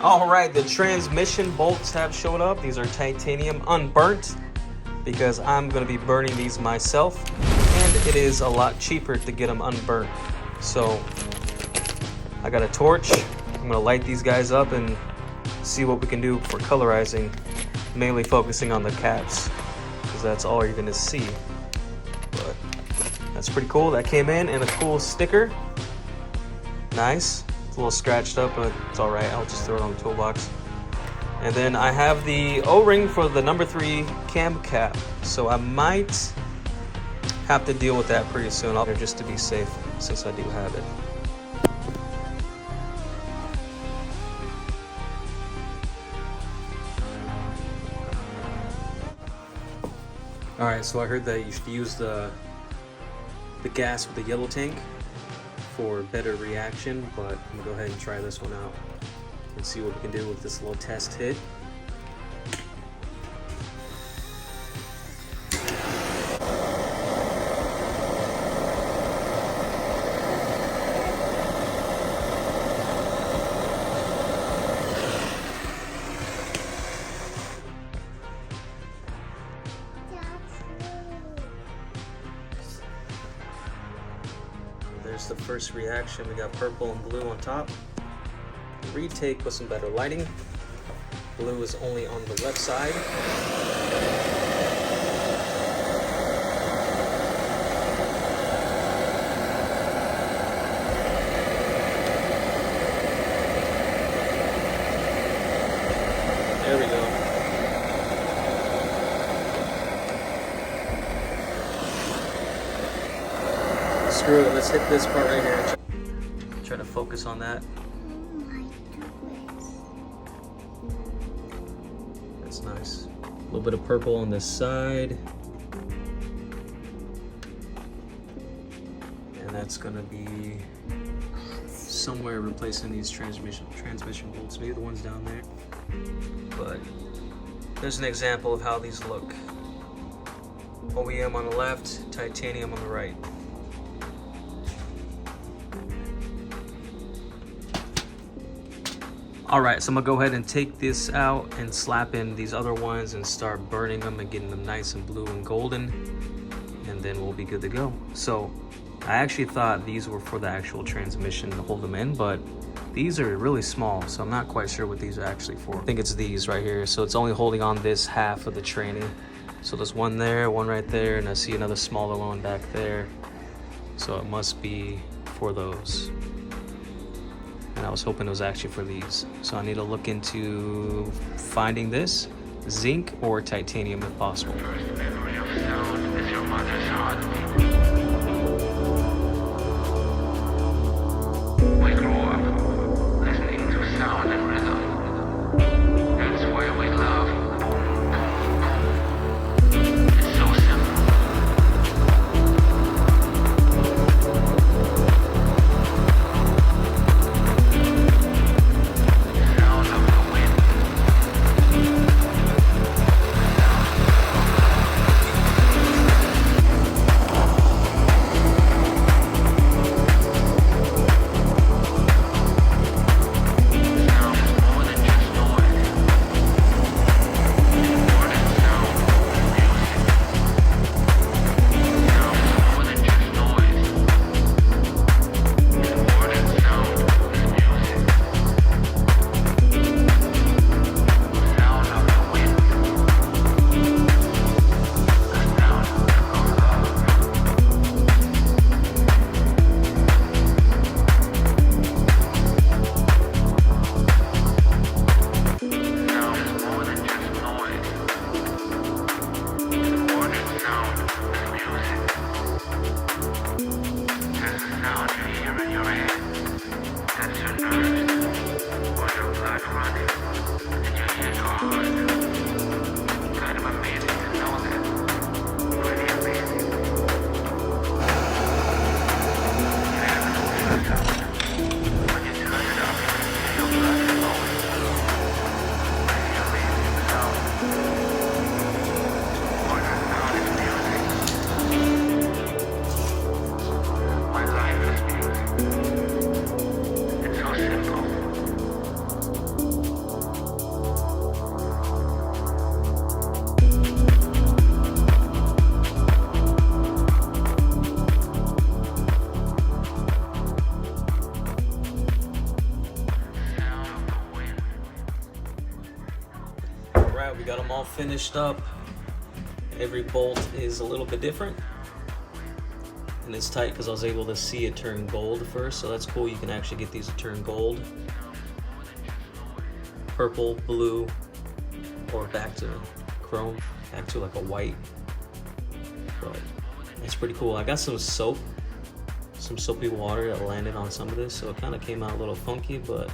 All right, the transmission bolts have showed up. These are titanium unburnt because I'm going to be burning these myself, and it is a lot cheaper to get them unburnt. So I got a torch. I'm going to light these guys up and see what we can do for colorizing, mainly focusing on the caps because that's all you're going to see. But that's pretty cool. That came in and a cool sticker. Nice. It's a little scratched up, but it's all right. I'll just throw it on the toolbox. And then I have the O-ring for the number 3 cam cap. So I might have to deal with that pretty soon, just to be safe, since I do have it. All right, so I heard that you should use the gas with the yellow tank for better reaction, but I'm gonna go ahead and try this one out and see what we can do with this little test hit. There's the first reaction. We got purple and blue on top. Retake with some better lighting. Blue is only on the left side. There we go. Screw it, let's hit this part right here. Try to focus on that. That's nice. A little bit of purple on this side. And that's gonna be somewhere replacing these transmission bolts, maybe the ones down there. But there's an example of how these look. OEM on the left, titanium on the right. All right, so I'm gonna go ahead and take this out and slap in these other ones and start burning them and getting them nice and blue and golden, and then we'll be good to go. So I actually thought these were for the actual transmission to hold them in, but these are really small, so I'm not quite sure what these are actually for. I think it's these right here. So it's only holding on this half of the tranny. So there's one there, one right there, and I see another smaller one back there. So it must be for those. And I was hoping it was actually for these. So I need to look into finding this, zinc or titanium if possible. First memory of sound is your mother's heartbeat. We grew up listening to sound and rhythm. That's why we love. It's so simple. got them all finished up. Every bolt is a little bit different. And it's tight because I was able to see it turn gold first, so that's cool. You can actually get these to turn gold, purple, blue, or back to chrome, back to like a white. But it's pretty cool. I got some soapy water that landed on some of this, so it kind of came out a little funky, but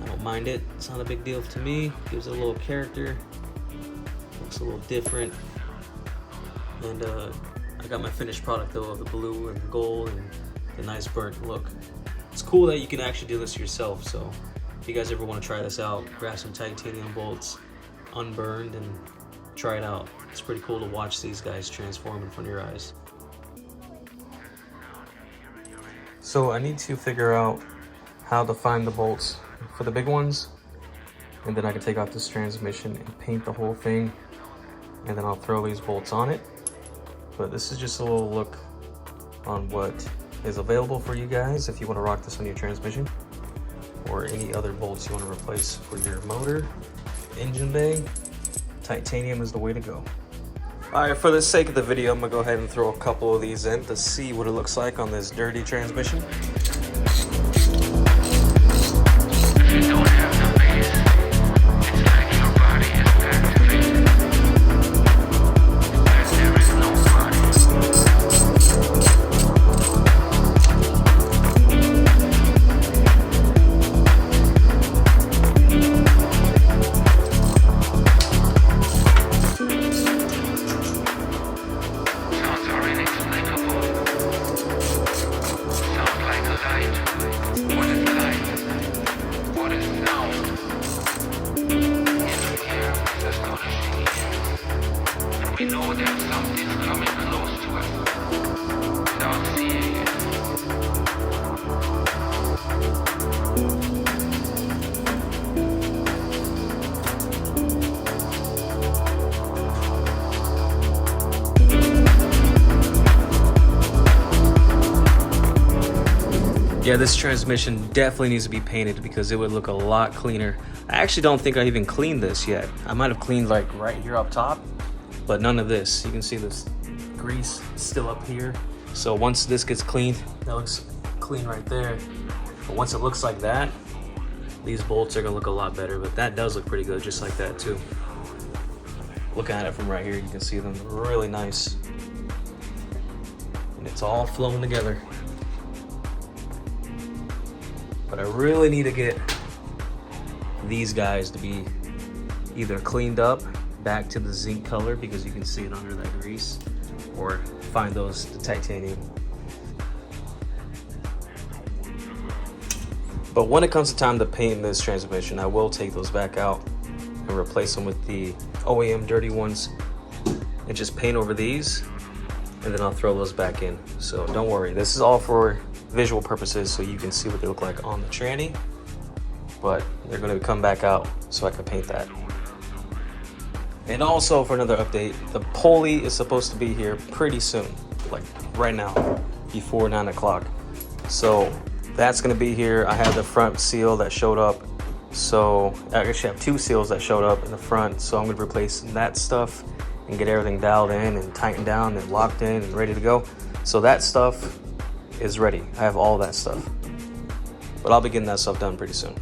I don't mind it. It's not a big deal to me. Gives it a little character. Looks a little different. And I got my finished product though of the blue and gold and the nice burnt look. It's cool that you can actually do this yourself, so if you guys ever want to try this out, grab some titanium bolts unburned and try it out. It's pretty cool to watch these guys transform in front of your eyes. So I need to figure out how to find the bolts for the big ones, and then I can take out this transmission and paint the whole thing, and then I'll throw these bolts on it. But this is just a little look on what is available for you guys if you want to rock this on your transmission or any other bolts you want to replace for your motor, engine bay. Titanium is the way to go. Alright, for the sake of the video, I'm going to go ahead and throw a couple of these in to see what it looks like on this dirty transmission. You don't have the base. It's like your body is activated. And there is no body. Sounds are inexplicable. Sounds like a light. What is light? What is sound? In the air is astonishing ears. And we know that something's coming close to us without seeing it. Yeah, this transmission definitely needs to be painted because it would look a lot cleaner. I actually don't think I even cleaned this yet. I might have cleaned like right here up top, but none of this. You can see this grease still up here. So once this gets cleaned, that looks clean right there. But once it looks like that, these bolts are gonna look a lot better, but that does look pretty good just like that too. Looking at it from right here, you can see them really nice. And it's all flowing together. But I really need to get these guys to be either cleaned up back to the zinc color because you can see it under that grease, or find those the titanium. But when it comes to time to paint this transmission, I will take those back out and replace them with the OEM dirty ones and just paint over these, and then I'll throw those back in. So don't worry, this is all for visual purposes so you can see what they look like on the tranny, but they're going to come back out so I can paint that. And also, for another update, the pulley is supposed to be here pretty soon, like right now, before 9 o'clock. So that's going to be here. I have the front seal that showed up, so I actually have 2 seals that showed up in the front, so I'm going to replace that stuff and get everything dialed in and tightened down and locked in and ready to go. So that stuff is ready. I have all that stuff, but I'll be getting that stuff done pretty soon.